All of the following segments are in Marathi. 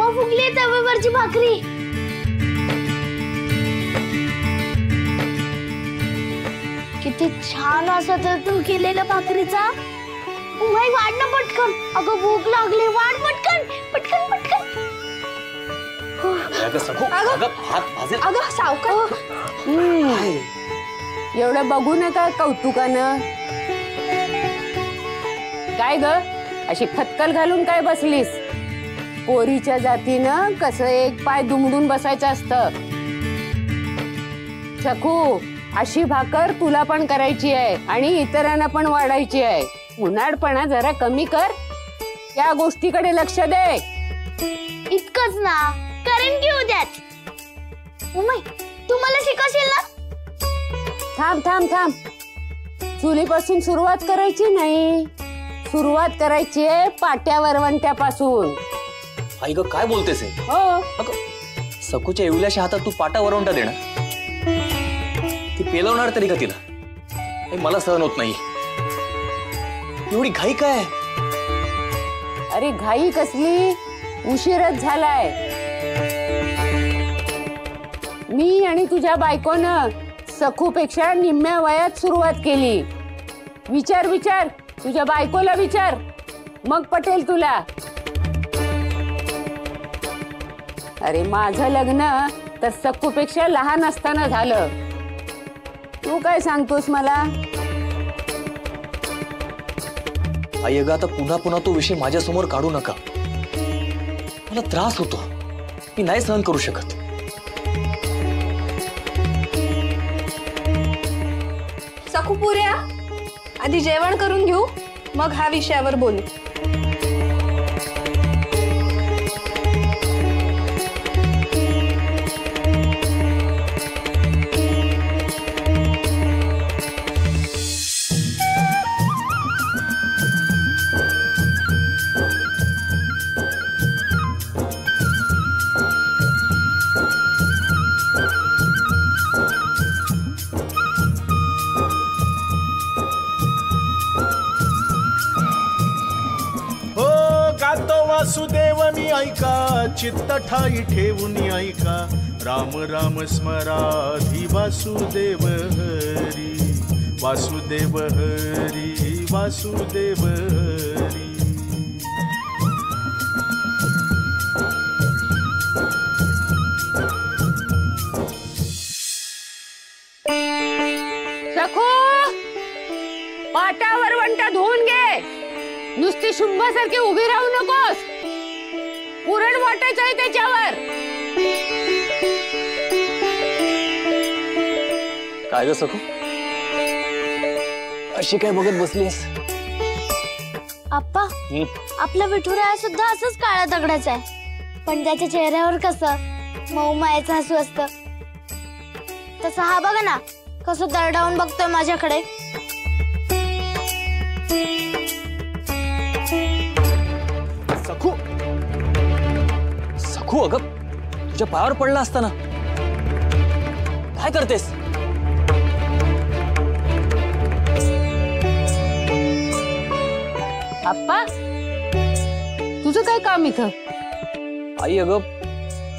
अम्मा फुगली तव्यावरची भाकरी. किती छान असत तू केलेल्या भाकरीचा. उमाई वाढ ना पटकन. अगं भूक लागली, वाढ पटकन पटकन पटकन. अगं सावकाश. एवढं बघू नका कौतुकानं. काय ग अशी खतकल घालून काय बसलीस? पोरीच्या जातीनं कसं एक पाय दुमडून बसायचं असतं. सखू अशी भाकर तुला पण करायची आहे आणि इतरांना पण वाढायची आहे. उन्हाळपणा जरा कमी कर. या गोष्टीकडे लक्ष दे. इतकंच ना, करेन की उद्याच. उमाई तू मला शिकवशील ना? थांब थांब थांब. चुलीपासून सुरुवात करायची नाही, सुरुवात करायची आहे पाट्या वरवंट्यापासून. आई ग काय बोलतेस? हो सखूच्या एवढ्याशा हातात तू पाटा वरवंटा देणार? ती पेलवणार तरी का तिला? मला सहन होत नाही. एवढी घाई काय? अरे घाई कसली, उशीरच झालाय. मी आणि तुझ्या बायकोनं सखूपेक्षा निम्म्या वयात सुरुवात केली. विचार विचार, तुझ्या बायकोला विचार, मग पटेल तुला. अरे माझं लग्न तर सखूपेक्षा लहान असताना झालं. तू काय सांगतोस मला? आई अगं आता पुन्हा पुन्हा तो विषय माझ्या समोर काढू नका. मला त्रास होतो, मी नाही सहन करू शकत. सखूपुऱ्या आधी जेवण करून घेऊ, मग हा विषयावर बोलू. वासुदेव मी ऐका, चित्त ठाई ठेवून ऐका. राम राम स्मराधी वासुदेव हरी, वासुदेव हरी, वासुदेव हरी. सखू पाटा वरवंटा धुवून घे. नुसती शुंभासारखी उभी राहू नकोस. पुरण वाटायचं आहे त्याच्यावर. काय ग सखू, अशी काय बघत बसलीस? आप्पा आपला विठुराया सुद्धा असंच काळ्या दगडाचा आहे, पण त्याच्या चेहऱ्यावर कसं मऊ मायेचं हसू असतं. तसं हा बघा ना कसं दरडावून बघतोय माझ्याकडे. सखू सखू अगं तुझ्या पायावर पडला असताना काय करतेस? आप्पा तुझं काय काम इथं? आई अगं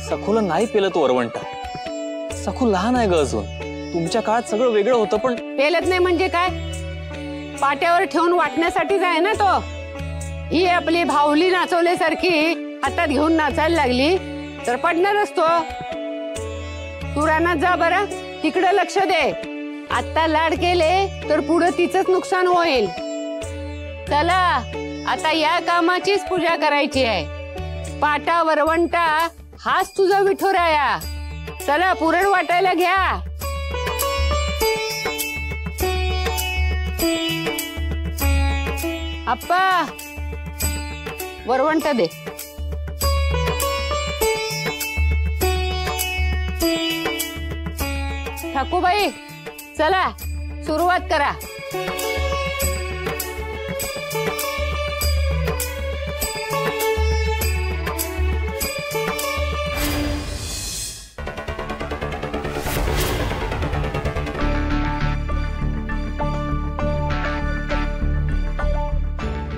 सखूला नाही पेलं तो वरवंटा. सखू लहान आहे ग अजून. तुमच्या काळात सगळं वेगळं होतं, पण पेलत नाही म्हणजे काय? पाट्यावर ठेवून वाटण्यासाठीच आहे ना तो. ही आपली भावली नाचवल्यासारखी हातात घेऊन नाचायला लागली तर पडणारच तो. तू रानात जा बरं, तिकडे लक्ष दे. आता लाड केले तर पुढे तिचंच नुकसान होईल. चला आता या कामाचीच पूजा करायची आहे. पाटा वरवंटा हाच तुझा विठुराया. चला पुरण वाटायला घ्या. आप्पा वरवंटा दे. ठाकूबाई चला सुरुवात करा.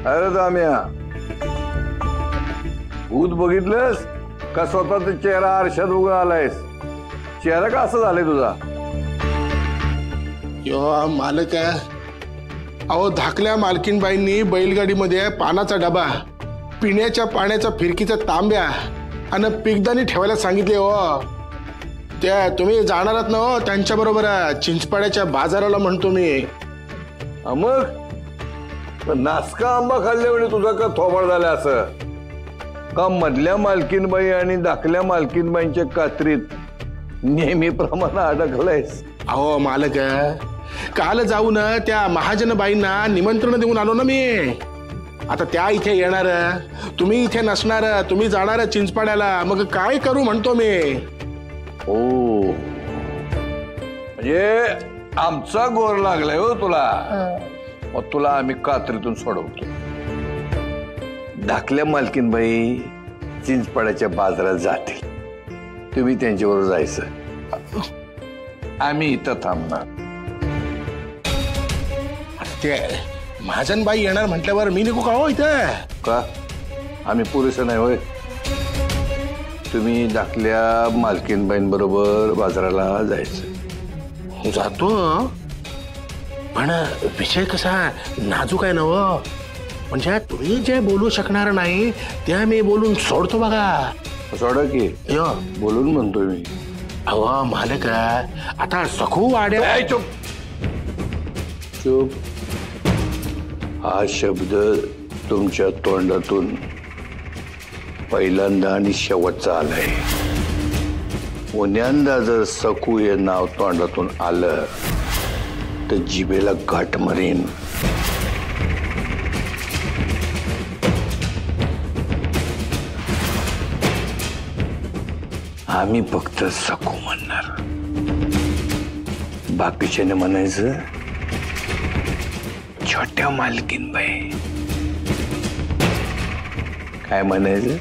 अरे दाम्या, भूत बघितलंस? का स्वतःचा चेहरा आरशात उगा आलायस? चेहरा का असं झालंय तुझा? यो मालक आहे. अहो धाकल्या मालकीनबाईंनी बैलगाडीमध्ये पानाचा डबा, पिण्याच्या पाण्याचा फिरकीचा तांब्या आणि पिकदानी ठेवायला सांगितले. हो त्या तुम्ही जाणारात ना? हो त्यांच्या बरोबर चिंचपाड्याच्या बाजाराला म्हणतो मी. मग नासका आंबा खाल्ल्यावेळी तुझा का थोबाड झाला असं? का मधल्या मालकीनबाई आणि धाकल्या मालकीनबाईंच्या कात्रीत नेहमीप्रमाणे अडकलायस? अहो मालक काल जाऊन त्या महाजनबाईंना निमंत्रण देऊन आलो ना मी. आता त्या इथे येणार, तुम्ही इथे नसणार, तुम्ही जाणार चिंचपाड्याला. मग काय करू म्हणतो मी. हो म्हणजे आमचा गोर लागलाय हो तुला. मग तुला आम्ही कात्रीतून सोडवतो. धाकल्या मालकीनबाई चिंचपाड्याच्या बाजारात जातील, तुम्ही त्यांच्याबरोबर जायचं, आम्ही इथं थांबणार. ते महाजनबाई येणार म्हटल्यावर मी निघू का हो इथं? का आम्ही पुरेसं नाही होय? तुम्ही धाकल्या मालकीनबाईंबरोबर बाजाराला जायचं. जातो पण विषय कसा नाजूक आहे ना हो. म्हणजे तुम्ही जे बोलू शकणार नाही ते मी बोलून सोडतो बघा. सोडा की यो बोलून म्हणतोय मी. अहो मालक आता सखू वाड्या. चुप चुप. हा शब्द तुमच्या तोंडातून पहिल्यांदा आणि शेवटचा आलाय. पुण्यांदा जर सखू हे नाव तोंडातून आलं तर जिभेला घाट मारीन. आम्ही फक्त सखू म्हणणार, बाकीच्याने म्हणायचं छोट्या मालकीनबाई. काय म्हणायचं?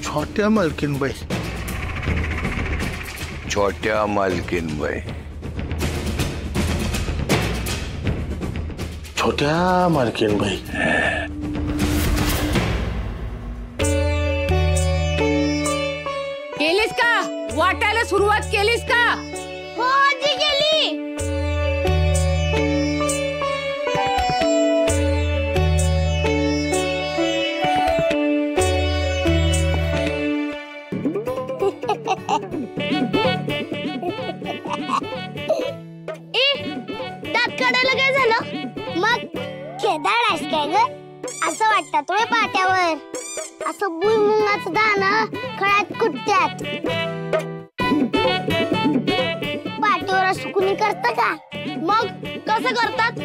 छोट्या मालकीनबाई. छोट्या मालकीनबाई. छोट्या मालकीनबाई. केलीस का? वाटायला सुरुवात केलीस का? हो आजी गेली. दात काढायला काय झालं? मग खेदाडास काय ग? असं वाटतं तुळे पाट्यावर असं भुईमुगाचं दाणं खळ्यात कुटत्यात. पाठीवर असं कुणी करतं का? मग कसं करतात?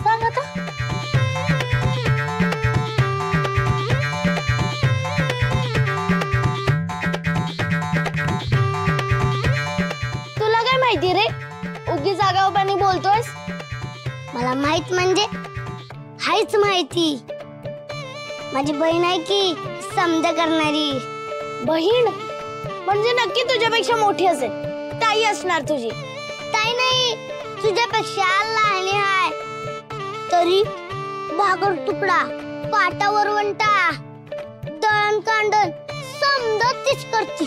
सांग आता. तुला काय माहिती रे? उगी जागावपणी बोलतोयस. मला माहित म्हणजे हायच माहिती. माझी बहीण आहे की समजा करणारी. बहीण म्हणजे नक्की तुझ्यापेक्षा मोठी असेल. ताई असणार तुझी. ताई नाही, तुझ्यापेक्षा लहानी आहे. तरी भाकर तुकडा, पाटा वरवंटा, दळण कांडण समजा तीच करते.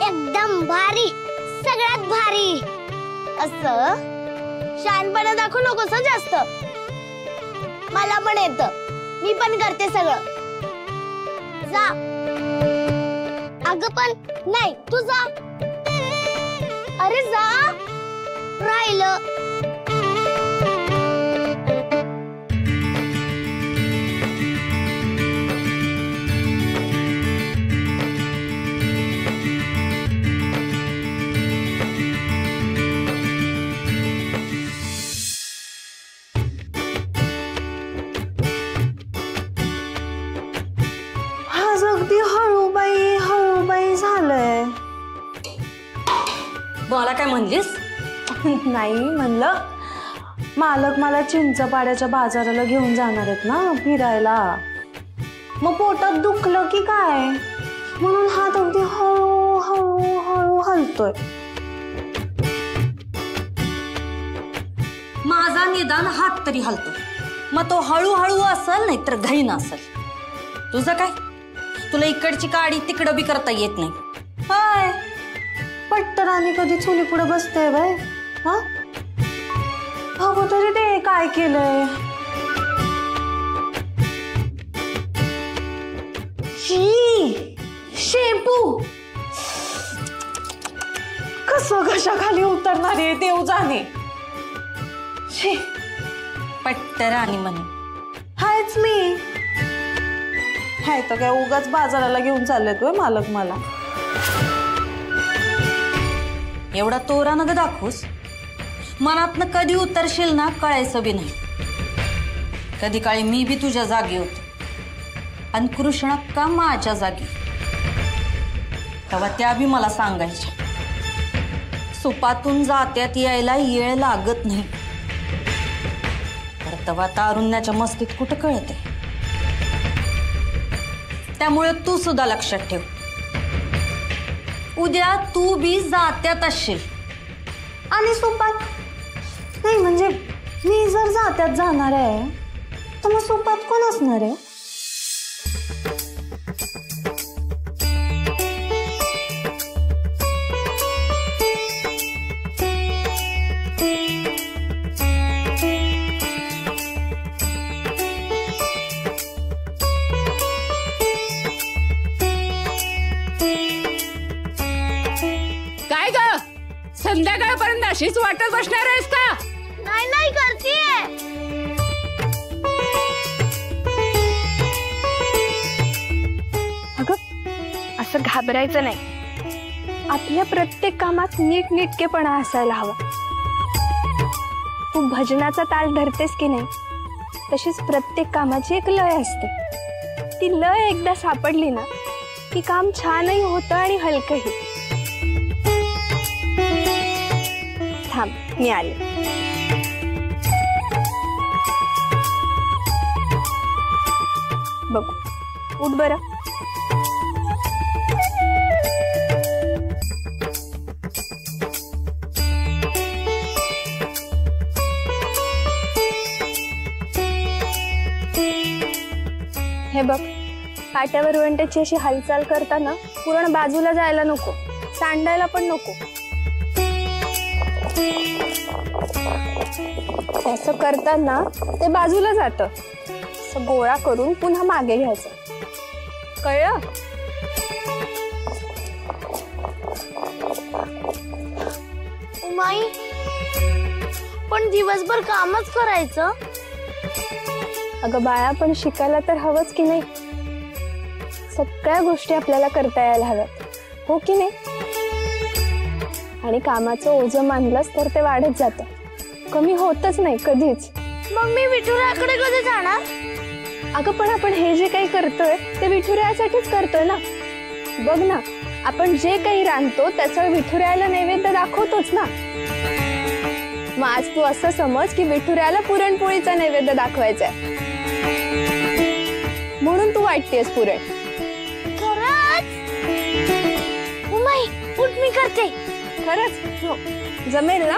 एकदम भारी, सगळ्यात भारी. असं शहाणपणा दाखवू नकोस जास्त. मला पण येतं, मी पण करते सगळं. जा. अगं पण नाही, तू जा. अरे जा. राहिलं. अगदी हळूबाई झालंय. मला काय म्हणलीस? नाही म्हणलं, मालक मला चिंचपाड्याच्या बाजाराला घेऊन जाणार आहेत ना फिरायला. मग पोटात दुखलं की काय म्हणून हात अगदी हळू हळू हळू हलतोय. निदान हात तरी हलतो. मग तो हळूहळू असल नाही तर घाईन असल. तुझं काय, तुला इकडची काडी तिकडं बी करता येत नाही. हाय पट्टराणी कधी चुली पुढे बसते बाय. हा अगो तरी ते काय केलंय. शेपू कसं घशाखाली उतरणार आहे देव जाणे. पट्टराणी म्हणे. हायच मी. हाय तर काय उगाच बाजाराला घेऊन चाललेत होय मालक मला. एवढा तोरा नग दाखवूस. मनातनं कधी उतरशील ना कळायचं बी नाही. कधी काळी मी बी तुझ्या जागी होते आणि कृष्णा का माझ्या जागी. तेव्हा त्या बी मला सांगायच्या सुपातून जात्यात यायला येळ लागत नाही. तर तेव्हा तारुण्याच्या मस्तीत कुठं कळते. त्यामुळे तू सुद्धा लक्षात ठेव. उद्या तू बी जात्यात असशील. आणि सुपात नाही म्हणजे मी जर जात्यात जाणार आहे तर मग सुपात कोण असणार आहे. काय ग, संध्याकाळपर्यंत अशीच वाटत बसणार आहेस का? नाही नाही करतीये. अगं असं घाबरायचं नाही. आपल्या प्रत्येक कामात नीटनेटकेपणा असायला हवा. तू भजनाचा ताल धरतेस की नाही तशीच प्रत्येक कामाची एक लय असते. ती लय एकदा सापडली ना की काम छानही होतं आणि हलकंही. थांब मी आले. बघू उठ बरं. हे बघ, काट्यावर वंट्याची अशी हालचाल करताना पूर्ण बाजूला जायला नको, सांडायला पण नको. असं करताना ते बाजूला जातं. असं गोळा करून पुन्हा मागे घ्यायचं. कळलं? उमाई पण दिवसभर कामच करायचं. अगं बाळा, पण शिकायला तर हवंच की नाही. सगळ्या गोष्टी आपल्याला करता यायला हव्यात, हो की नाही. आणि कामाचं ओझं मानलंच तर ते वाढत जातं, कमी होतच नाही कधीच. मग मी विठुरायाकडे कधी जाणार? अगं पण आपण हे जे काही करतोय ते विठुरायासाठीच करतोय ना. बघ ना, आपण जे काही रांधतो त्याचं विठुरायाला नैवेद्य दाखवतोच ना. मग आज तू असं समज की विठुरायाला पुरणपोळीचा नैवेद्य दाखवायचा आहे म्हणून तू वाटतेस पुरण. खरंच? उमाई उठ, मी करते. खरंच? हो, जमेल ना?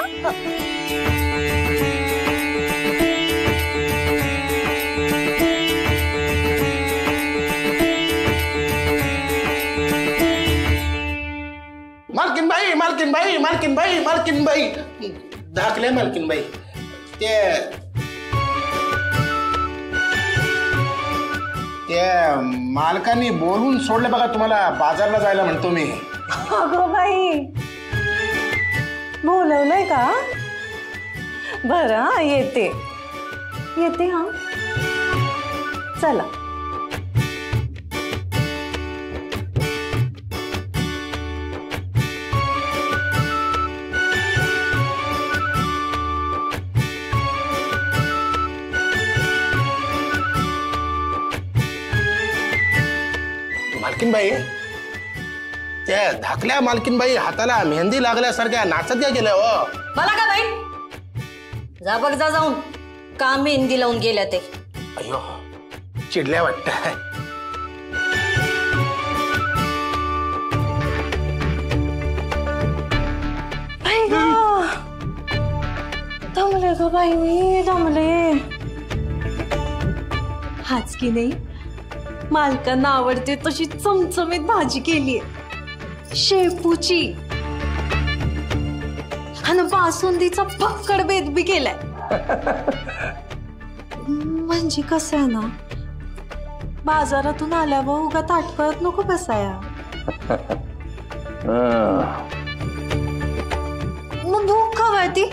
मालकीनबाई मालकीनबाई मालकीनबाई मालकीनबाई. धाकल्या मालकीनबाई त्या मालकांनी बोलून सोडलं बघा तुम्हाला बाजारला जायला म्हणतो मी. अगं बाई, बोलवलंय का? बरं येते येते. हा चला. मालकीनबाई, त्या धाकल्या मालकीनबाई हाताला मेहंदी लागल्यासारख्या नाचत काय गेल्या हो? मला का बाई, जा बघ जा जाऊन का मेहंदी लावून गेल्या ते. अयो चिडल्या वाटत. थांबले अगं बाई मी दमले. हाच की नाही मालकांना आवडते तशी चमचमीत भाजी केलीये शेपूची आणि बासुंदीचा फक्कड बेत बी केलाय. म्हणजे कसं आहे ना बाजारातून आल्यावर उगा ताटकळत नको बसाया. मग भूक खवळती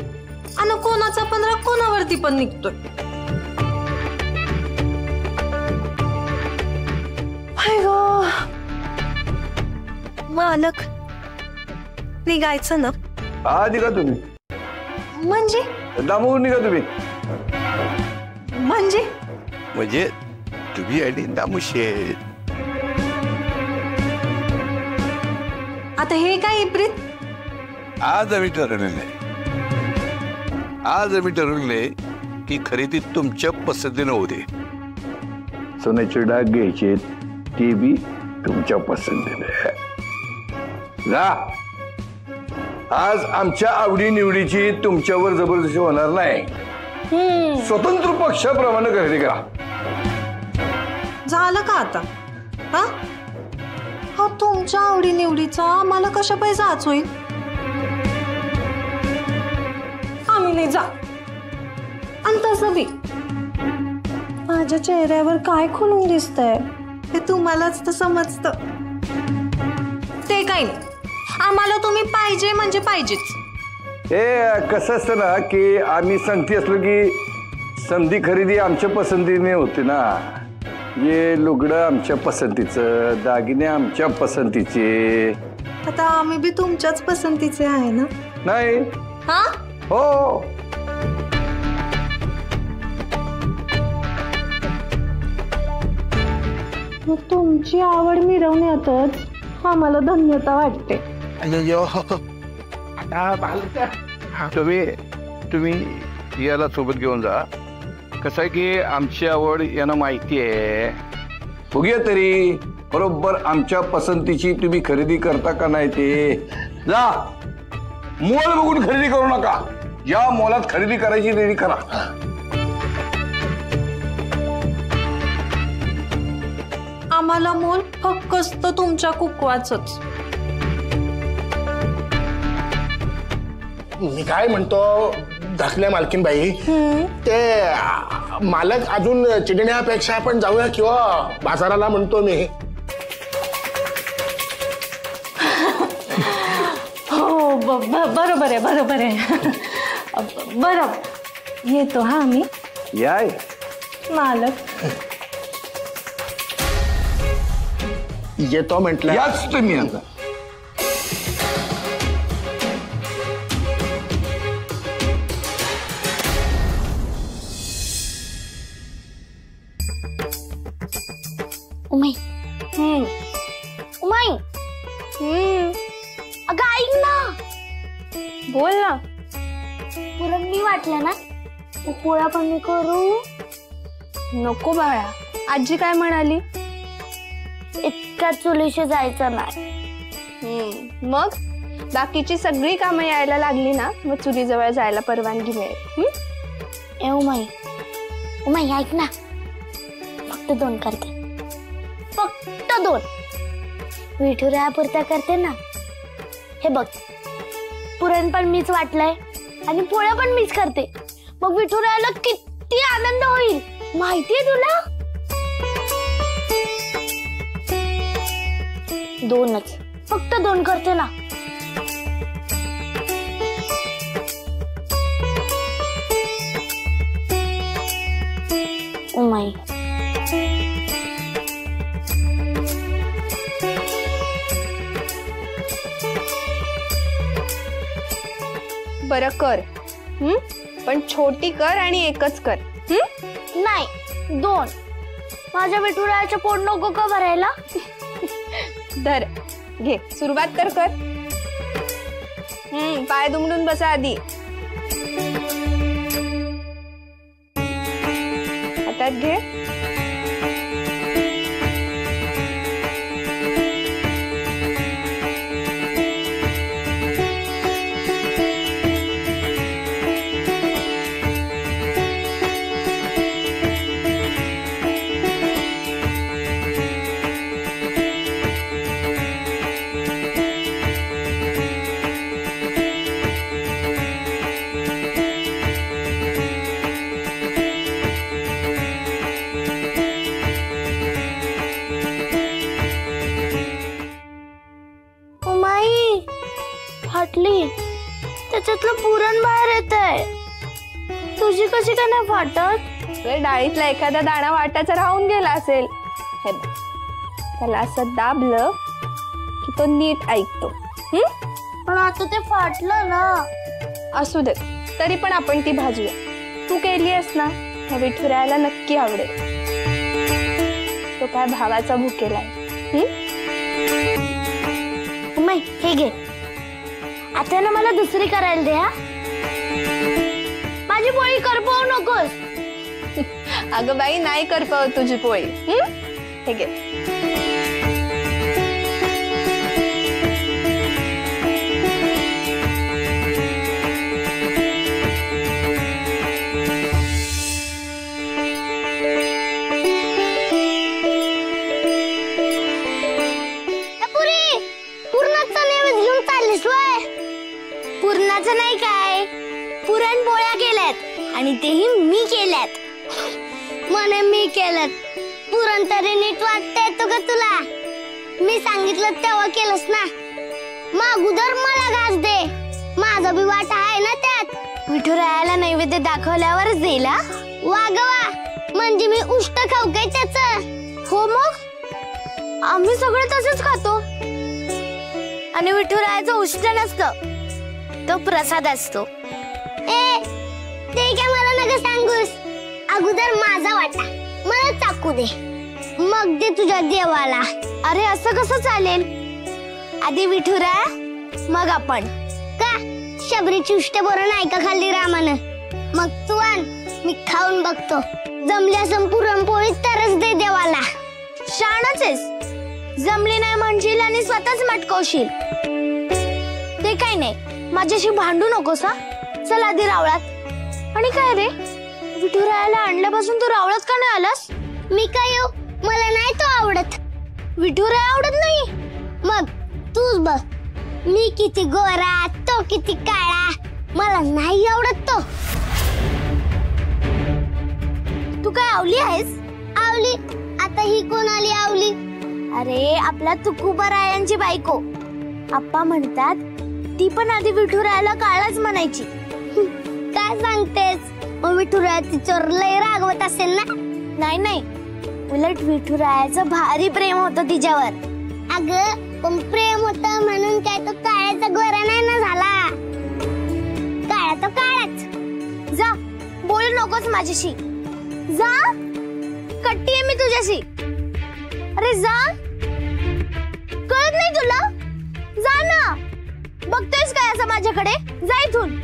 आणि कोणाचा पण राग कोणावरती पण निघतोय. मालक निघायचं ना. हा निघा तुम्ही. म्हणजे दामून निघा तुम्ही. म्हणजे तुम्ही आणि दामुशे. आता हे काय इप्रित. आज आम्ही ठरवले की खरेदी तुमच्या पसंतीनं होते. सोन्याचे डाग घ्यायचे ते बी तुमच्या पसंतीने. जा आज आमच्या आवडी निवडीची तुमच्यावर जबरदस्ती होणार नाही. स्वतंत्र पक्षाप्रमाणे खरेदी करा. झालं का आता. हा तुमच्या आवडी निवडीचा आम्हाला कशा पैसा आज होईल. आम्ही नाही जा. आणि तसं बी माझ्या चेहऱ्यावर काय खुलून दिसतंय हे तुम्हालाच तर समजतं. ते काही नाही आम्हाला तुम्ही पाहिजे म्हणजे पाहिजेच. हे कसं असतं ना की आम्ही संगती असलो की संधी खरेदी आमच्या पसंतीने होते ना. हे लुगडं आमच्या पसंतीचं दागिने आमच्या पसंतीचे. आता आम्ही बी तुमच्याच पसंतीचे आहे ना. नाही हा हो. तुमची आवड मिरवण्यातच आम्हाला धन्यता वाटते. तुम्ही याला सोबत घेऊन जा. कसं आहे की आमची आवड यांना माहिती आहे. बघूया तरी बरोबर आमच्या पसंतीची तुम्ही खरेदी करता का नाही ते. जा मोल बघून खरेदी करू नका. या मोलात खरेदी करायची तरी करा. आम्हाला मोल फक्त तुमच्या कुकवाचंच. मी काय म्हणतो धाकल्या मालकीनबाई ते मालक अजून चिडण्यापेक्षा आपण जाऊया किंवा बाजाराला म्हणतो मी. हो बरोबर आहे. बरं येतो हा आम्ही. याय मालक येतो म्हटलं. याच तुम्ही आता. उमाई उमाई अगं ऐक ना. बोल ना. पुरण मी वाटलं ना पोळ्या पण मी करू. नको बाळा. आजी काय म्हणाली. इतक्या चुलीशी जायचं नाही. मग बाकीची सगळी कामं यायला लागली ना मग चुलीजवळ जायला परवानगी मिळेल. ए उमाई ऐक ना. फक्त 2 करते. फक्त 2 विठुरायापुरत्या करते ना. हे बघ पुरण पण मीच वाटलंय आणि पोळ्या पण मीच करते. मग विठुरायाला किती आनंद होईल माहितीये तुला. 2च फक्त 2 करते ना. उमाई बरं कर. पण छोटी कर आणि एकच कर. नाही 2. माझ्या विठुरायाचं पोट नको का भरायला. धर घे सुरुवात तर कर. पाय दुमडून बसा आधी. हातात घे. फाटली, त्याच्यातलं पुरण बाहेर येत आहे. तुझी कशी काय नाही फाटत? डाळीतला एखादा दाणा वाटाचा राहून गेला असेल. हे बघ, त्याला असं दाबलं की तो नीट ऐकतो. पण आता ते फाटलं ना. असू दे, तरी पण आपण ती भाजूया. तू केली आहेस ना, ह्या विठुरायाला नक्की आवडेल. तो काय भावाचा भुकेला आहे. उमाई, हे घे. आता ना मला दुसरी करायला दे. हा, माझी पोळी करपवू नकोस. अगं बाई, नाही करपवत तुझी पोळी. हे घे. पुरणाचं नाही काय, पुरणपोळ्या केल्यात आणि तेही मी केल्यात. म्हणे मी केल्यात. पुरण तरी नीट वाटता येतो का तुला? मी सांगितलं तेव्हा केलंस ना. मग अगोदर मला घास दे, माझा बी वाटा आहे ना त्यात. विठुरायाला नैवेद्य दाखवल्यावरच देईल. वागवा, म्हणजे मी उष्ट खाऊ काय त्याच? हो, मग आम्ही सगळे तसेच खातो. आणि विठुरायाचं उष्ट नसतं, तो प्रसाद असतो. ते काय मला नका सांगूस. अगोदर माझा वाटा मला चाकू दे, मग दे तुझ्या देवाला. अरे असं कसं चालेल? आधी विठुराया, मग आपण. का शबरीची उष्ट बोरं नाही का खाल्ली रामानं? मग तू आण, मी खाऊन बघतो. जमल्या पुरणपोळी तरच दे देवाला. शाणच आहेस. जमली नाही म्हणशील आणि स्वतःच मटकवशील. ते काय नाही, माझ्याशी भांडू नकोस. हा, चल आधी रावळात. आणि काय रे, विठुरायाला आणल्यापासून तू रावळात का नाही आलास? मी काय येऊ, मला नाही तो आवडत. विठुराया आवडत नाही? मग तूच बघ, मी किती गोरा, तो किती काळा. मला नाही आवडत तो. तू काय आवली आहेस? आवली? आता ही कोण आली आवली? अरे, आपला तुकोबारायांची बायको. आप्पा म्हणतात ती पण आधी विठुरायाला काळाच म्हणायची. काय सांगतेस? विठुराया तिच्यावर लय रागवत असेल ना? नाही नाही, उलट विठुरायाचं भारी प्रेम होतं तिच्यावर. अगं, पण प्रेम होतं म्हणून काय तो काळ्याचा गोरा नाही ना झाला. काळा तो काळाच. जा, बोलू नकोस माझ्याशी. जा, कट्टी आहे मी तुझ्याशी. अरे जा, कळत नाही तुला? जा ना. बघतोयस काय असं माझ्याकडे? जा इथून.